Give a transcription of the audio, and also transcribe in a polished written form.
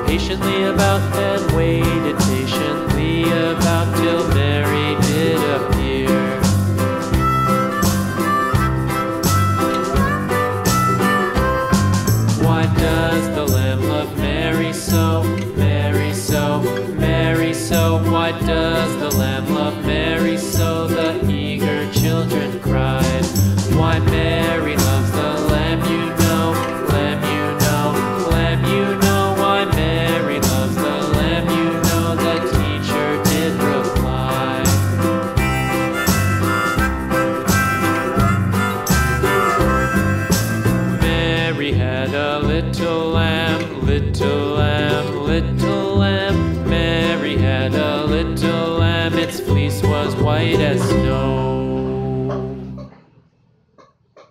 patiently about, and waited patiently about till Mary did appear. Why does the lamb love Mary so, Mary so, Mary so? Why does the lamb love Mary so? The eager children cried. Why Mary loves the lamb, you know, lamb, you know, lamb, you know. Why Mary loves the lamb, you know, the teacher did reply. Mary had a little lamb, little lamb, little lamb. Mary had a little lamb, its fleece was white as snow.